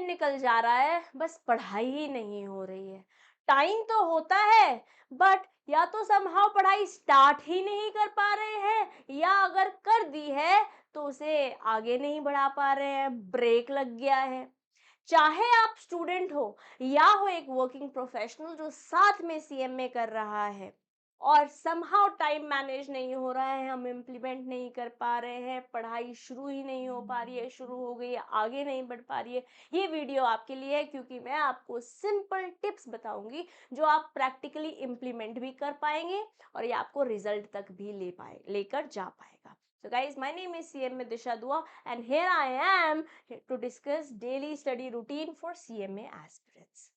दिन निकल जा रहा है, बस पढ़ाई ही नहीं हो रही है। टाइम तो होता है, बट या तो समहाउ पढ़ाई स्टार्ट ही नहीं कर पा रहे हैं, या अगर कर दी है तो उसे आगे नहीं बढ़ा पा रहे हैं, ब्रेक लग गया है। चाहे आप स्टूडेंट हो या हो एक वर्किंग प्रोफेशनल जो साथ में सीएमए कर रहा है, और समहाउ टाइम मैनेज नहीं हो रहा है, हम इम्प्लीमेंट नहीं कर पा रहे हैं, पढ़ाई शुरू ही नहीं हो पा रही है, शुरू हो गई है आगे नहीं बढ़ पा रही है, ये वीडियो आपके लिए है, क्योंकि मैं आपको सिंपल टिप्स बताऊंगी जो आप प्रैक्टिकली इम्प्लीमेंट भी कर पाएंगे और ये आपको रिजल्ट तक भी लेकर जा पाएगा। So guys, my name is CMA Disha Dua and here I am to discuss daily study routine for CMA aspirants.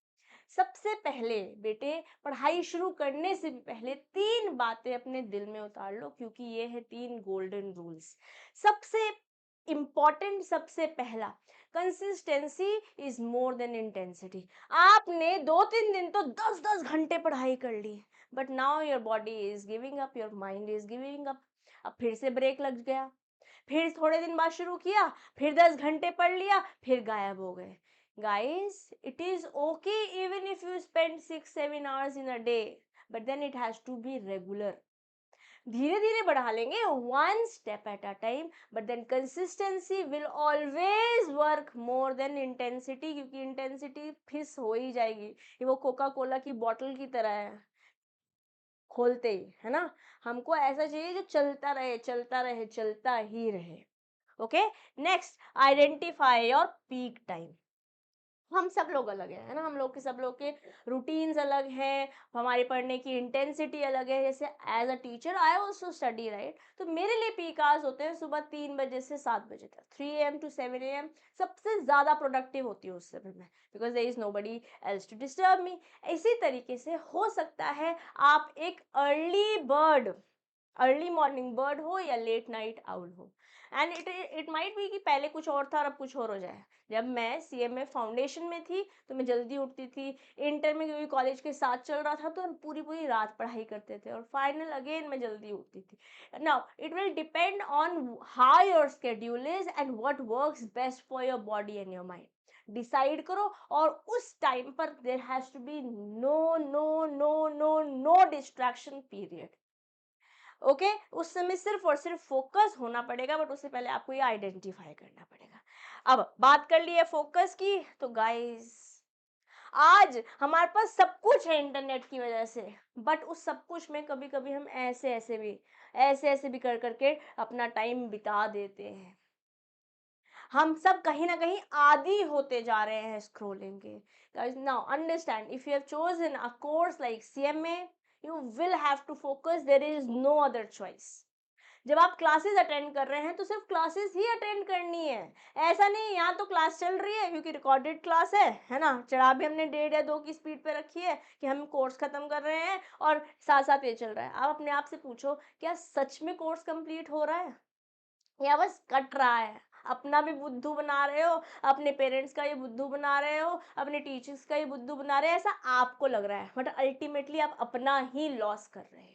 सबसे पहले बेटे, पढ़ाई शुरू करने से भी पहले तीन बातें अपने दिल में उतार लो, क्योंकि ये है तीन गोल्डन रूल्स। सबसे इंपॉर्टेंट, सबसे पहला, consistency is more than intensity. आपने 2-3 दिन तो 10-10 घंटे पढ़ाई कर ली, but now your body is giving up, your mind is giving up. अब फिर से ब्रेक लग गया, फिर थोड़े दिन बाद शुरू किया, फिर 10 घंटे पढ़ लिया, फिर गायब हो गए। Guys, it is okay even if you spend 6-7 hours in a day, but then it has to be regular. धीरे धीरे बढ़ा लेंगे, one step at a time, but then consistency will always work more than intensity, क्योंकि intensity फिस हो ही जाएगी। ये वो Coca Cola की बॉटल की तरह है, खोलते ही, है ना। हमको ऐसा चाहिए जो चलता रहे, चलता रहे, चलता ही रहे। Okay, next, identify your peak time. हम सब लोग अलग हैं, है ना, हम लोग के, सब लोग के रूटीन्स अलग हैं, हमारी पढ़ने की इंटेंसिटी अलग है। जैसे as a teacher I also study, right, तो मेरे लिए पीक आवर्स होते हैं सुबह 3 बजे से 7 बजे तक, 3 AM to 7 AM। सबसे ज़्यादा प्रोडक्टिव होती हूँ उस समय में, because there is nobody else to disturb me. इसी तरीके से हो सकता है आप एक अर्ली मॉर्निंग बर्ड हो या लेट नाइट आउल हो, एंड इट माइट बी कि पहले कुछ और था और अब कुछ और हो जाए। जब मैं सीएमए फाउंडेशन में थी तो मैं जल्दी उठती थी, इंटर में क्योंकि कॉलेज के साथ चल रहा था तो हम पूरी पूरी रात पढ़ाई करते थे, और फाइनल अगेन मैं जल्दी उठती थी। Now it will depend on how your schedule is and what works best for your body and your mind. Decide करो, और उस टाइम पर there has to be no no no no no distraction period. Okay, उस समय सिर्फ और सिर्फ focus होना पड़ेगा, बट उससे पहले आपको ये आइडेंटिफाई करना पड़ेगा। अब बात कर ली है फोकस की, तो गाइस आज हमारे पास सब कुछ है इंटरनेट की वजह से, बट उस सब कुछ में कभी कभी हम ऐसे ऐसे भी कर करके अपना टाइम बिता देते हैं। हम सब कहीं ना कहीं आदी होते जा रहे हैं स्क्रोलिंग के। guys, now understand, if you have chosen a course like CMA, you will have to focus, there is no other choice। जब आप क्लासेस अटेंड कर रहे हैं तो सिर्फ क्लासेस ही अटेंड करनी है। ऐसा नहीं यहाँ तो क्लास चल रही है क्योंकि रिकॉर्डेड क्लास है ना, चढ़ा भी हमने 1.5 या 2 की स्पीड पे रखी है कि हम कोर्स खत्म कर रहे हैं, और साथ साथ ये चल रहा है। आप अपने आप से पूछो, क्या सच में कोर्स कंप्लीट हो रहा है या बस कट रहा है? अपना भी बुद्धू बना रहे हो, अपने पेरेंट्स का ये बुद्धू बना रहे हो, अपने टीचर्स का ये बुद्धू बना रहे हो, ऐसा आपको लग रहा है, बट अल्टीमेटली आप अपना ही लॉस कर रहे हो।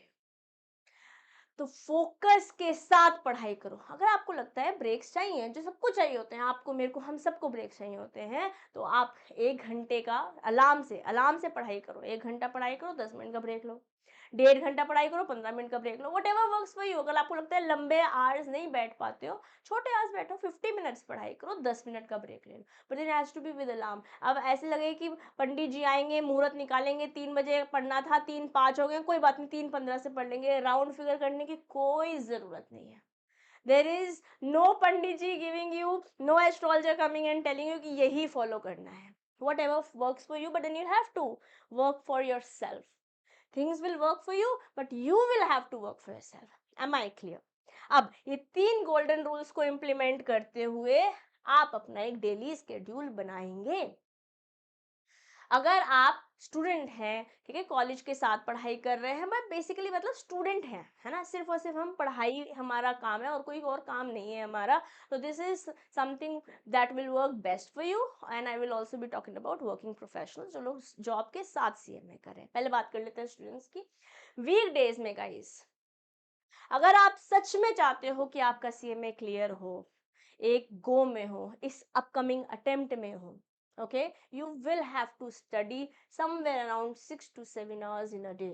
तो फोकस के साथ पढ़ाई करो। अगर आपको लगता है ब्रेक्स चाहिए, जो सबको चाहिए होते हैं, आपको, मेरे को, हम सबको ब्रेक चाहिए होते हैं, तो आप 1 घंटे का अलार्म से पढ़ाई करो। 1 घंटा पढ़ाई करो, 10 मिनट का ब्रेक लो। 1.5 घंटा पढ़ाई करो, 15 मिनट का ब्रेक लो। Whatever works for you. अगर आपको लगता है लंबे आवर्स नहीं बैठ पाते हो, छोटे आवर्स बैठो, 50 मिनट्स पढ़ाई करो, 10 मिनट का ब्रेक ले लो, but it has to be with alarm. अब ऐसे लगे कि पंडित जी आएंगे, मुहूर्त निकालेंगे, 3 बजे पढ़ना था, 3:05 हो गए, कोई बात नहीं, 3:15 से पढ़ लेंगे, राउंड फिगर करने की कोई जरूरत नहीं है। There is no pandit ji giving you, no astrologer coming and telling you कि यही फॉलो करना है। Whatever works for you, but then you have to work for yourself. Things will work for you, but you will have to work for yourself. Am I clear? अब ये 3 golden rules को implement करते हुए आप अपना एक daily schedule बनाएंगे। अगर आप स्टूडेंट हैं, ठीक है, कॉलेज के साथ पढ़ाई कर रहे हैं, बट बेसिकली मतलब स्टूडेंट हैं, है ना, सिर्फ और सिर्फ हम पढ़ाई हमारा काम है और कोई और काम नहीं है हमारा, तो this is something that will work best for you. And I will also be talking about working professionals, जो लोग जॉब के साथ सीएमए करें। पहले बात कर लेते हैं स्टूडेंट्स की। वीक डेज में गाइस, अगर आप सच में चाहते हो कि आपका सीएमए क्लियर हो, एक गो में हो, इस अपकमिंग अटेम्प्ट में हो, Okay, you will have to study somewhere around 6 to 7 hours in a day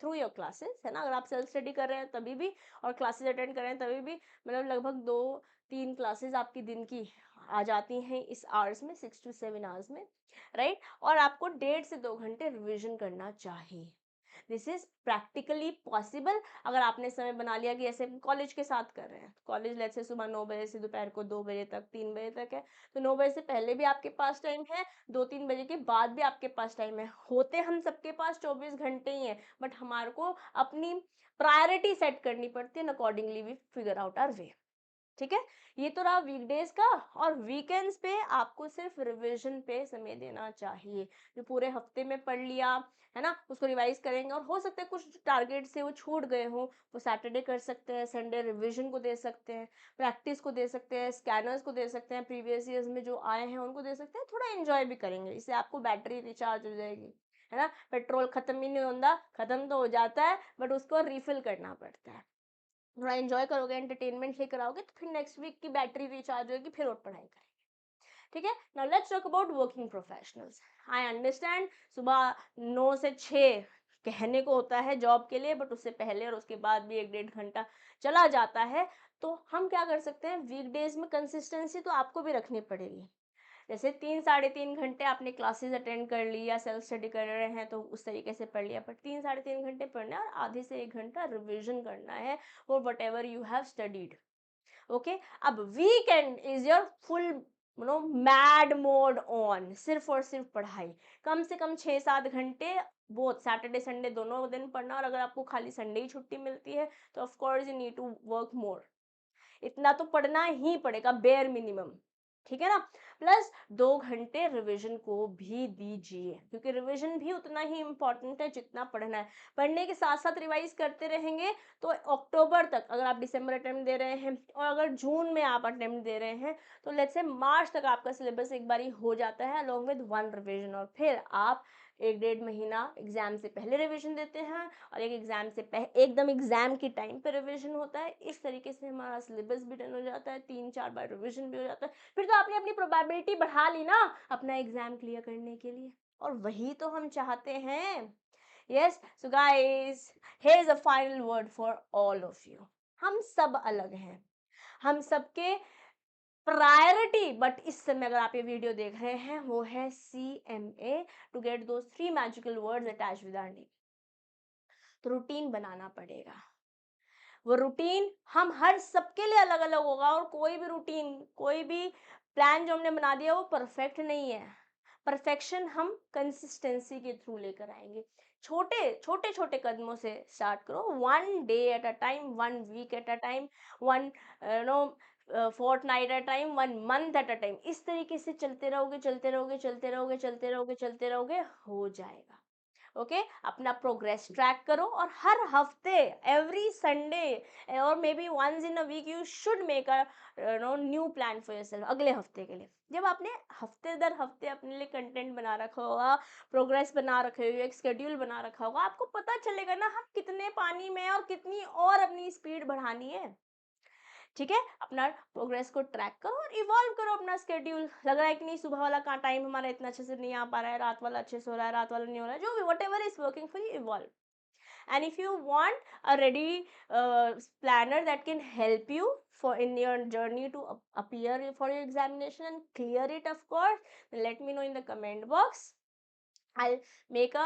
through your classes, है ना। अगर आप सेल्फ स्टडी कर रहे हैं तभी भी और क्लासेस अटेंड कर रहे हैं तभी भी, मतलब लगभग 2-3 क्लासेस आपकी दिन की आ जाती हैं इस आवर्स में, 6 to 7 आवर्स में, राइट। और आपको 1.5 से 2 घंटे रिविजन करना चाहिए। दिस इज प्रैक्टिकली पॉसिबल अगर आपने समय बना लिया कि ऐसे कॉलेज के साथ कर रहे हैं। कॉलेज लेट्स से सुबह 9 बजे से दोपहर को 2 बजे तक, 3 बजे तक है, तो 9 बजे से पहले भी आपके पास टाइम है, 2-3 बजे के बाद भी आपके पास टाइम है। होते हम सबके पास 24 घंटे ही हैं, बट हमारे को अपनी प्रायोरिटी सेट करनी पड़ती है, accordingly we figure out our way. ठीक है, ये तो रहा वीकडेज का। और वीकेंड्स पे आपको सिर्फ रिवीजन पे समय देना चाहिए। जो पूरे हफ्ते में पढ़ लिया है ना, उसको रिवाइज करेंगे, और हो सकता है कुछ टारगेट से वो छूट गए हो, वो सैटरडे कर सकते हैं, संडे रिवीजन को दे सकते हैं, प्रैक्टिस को दे सकते हैं, स्कैनर्स को दे सकते हैं, प्रीवियस ईयर्स में जो आए हैं उनको दे सकते हैं। थोड़ा एंजॉय भी करेंगे, इससे आपको बैटरी रिचार्ज हो जाएगी, है ना। पेट्रोल खत्म ही नहीं होता, खत्म तो हो जाता है बट उसको रिफिल करना पड़ता है। थोड़ा एंजॉय करोगे, एंटरटेनमेंट लेकर आओगे, तो फिर नेक्स्ट वीक की बैटरी रिचार्ज होगी, फिर और पढ़ाई करेंगे। ठीक है, now let's talk about working professionals. I understand सुबह 9 से 6 कहने को होता है जॉब के लिए, बट उससे पहले और उसके बाद भी 1-1.5 घंटा चला जाता है। तो हम क्या कर सकते हैं, वीकडेज में कंसिस्टेंसी तो आपको भी रखनी पड़ेगी। जैसे 3-3.5 घंटे आपने क्लासेस अटेंड कर ली या सेल्फ स्टडी कर रहे हैं तो उस तरीके से पढ़ लिया, पर 3-3.5 घंटे पढ़ना है और आधे से 1 घंटा रिविजन करना है for whatever you have studied. Okay, अब weekend is your full mad mode on, सिर्फ और सिर्फ पढ़ाई। कम से कम 6-7 घंटे, बोथ सैटरडे संडे दोनों दिन पढ़ना। और अगर आपको खाली संडे ही छुट्टी मिलती है तो of course you need to work more, इतना तो पढ़ना ही पड़ेगा, बेयर मिनिमम। ठीक है ना, प्लस 2 घंटे रिवीजन को भी दीजिए, क्योंकि रिवीजन भी उतना ही इम्पोर्टेंट है जितना पढ़ना है। पढ़ने के साथ साथ रिवाइज करते रहेंगे तो अक्टूबर तक, अगर आप दिसंबर अटेम्प्ट दे रहे हैं और अगर जून में आप अटेम्प्ट दे रहे हैं, तो लेट्स से मार्च तक आपका सिलेबस एक बारी हो जाता है अलोंग विद 1 रिवीजन। और फिर आप 1-1.5 महीना एग्जाम से पहले रिवीजन देते हैं और एक एग्जाम से एकदम एग्जाम की टाइम पे रिवीजन होता है। इस तरीके से हमारा सिलेबस भी डन हो जाता है, 3-4 बार रिवीजन भी हो जाता है। फिर तो आपने अपनी प्रोबेबिलिटी बढ़ा ली ना अपना एग्जाम क्लियर करने के लिए, और वही तो हम चाहते हैं। Yes, so guys, here is a final word for all of you. हम सब अलग हैं, हम सबके प्रायोरिटी, बट इस समय अगर आप ये वीडियो देख रहे हैं, वो है CMA, to get those 3 magical words attach with our name. तो रूटीन बनाना पड़ेगा। वो रूटीन हम हर सबके लिए अलग अलग होगा, और कोई भी रूटीन, कोई भी प्लान जो हमने बना दिया वो परफेक्ट नहीं है। परफेक्शन हम कंसिस्टेंसी के थ्रू लेकर आएंगे। छोटे छोटे छोटे कदमों से स्टार्ट करो, 1 day at a time, 1 week at a time, 1 fortnight at a time, 1 month at a time. इस तरीके से चलते रहोगे, चलते रहोगे, चलते रहोगे, चलते रहोगे, चलते रहोगे, हो जाएगा। ओके, अपना प्रोग्रेस ट्रैक करो, और हर हफ्ते, एवरी संडे और maybe once in a week, you should make a new plan for yourself अगले हफ्ते के लिए। जब आपने हफ्ते दर हफ्ते अपने लिए कंटेंट बना रखा होगा, प्रोग्रेस बना रखे होगी, एक शेड्यूल बना रखा होगा, आपको पता चलेगा ना हम कितने पानी में और कितनी और अपनी स्पीड बढ़ानी है। ठीक है, अपना प्रोग्रेस को ट्रैक करो और इवॉल्व करो अपना स्केड्यूल। लग रहा है कि नहीं सुबह वाला का टाइम हमारा इतना अच्छे से नहीं आ पा रहा है, रात वाला अच्छे से हो रहा है, रात वाला नहीं हो रहा है, जो भी what ever is working for you, evolve. And if you want a ready planner that can help you for in your journey to appear for your examination and clear it, of course, then let me know in the comment box. I'll make a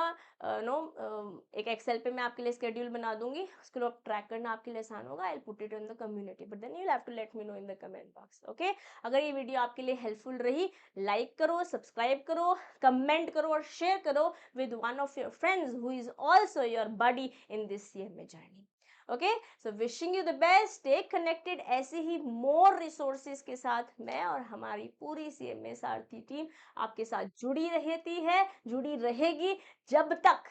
एक Excel पे मैं आपके लिए schedule बना दूंगी, उसको track करना आपके लिए आसान होगा। I'll put it in the community, but then you'll have to let me know in the comment box. Okay, अगर ये वीडियो आपके लिए हेल्पफुल रही, लाइक करो, सब्सक्राइब करो, कमेंट करो और शेयर करो with one of your friends who is also your buddy in this CMA journey. Okay, so wishing you the best, stay connected. ऐसे ही मोर रिसोर्सेज के साथ मैं और हमारी पूरी CMA सारथी टीम आपके साथ जुड़ी रहती है, जुड़ी रहेगी, जब तक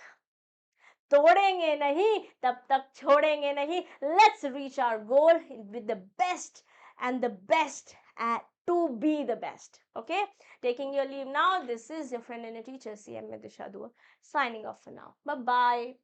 तोड़ेंगे नहीं तब तक छोड़ेंगे नहीं। Let's reach our goal with the best and the best at to be the best. Okay, taking your leave now. This is your friend and a teacher, CMA Disha Dua, signing off for now. Bye bye.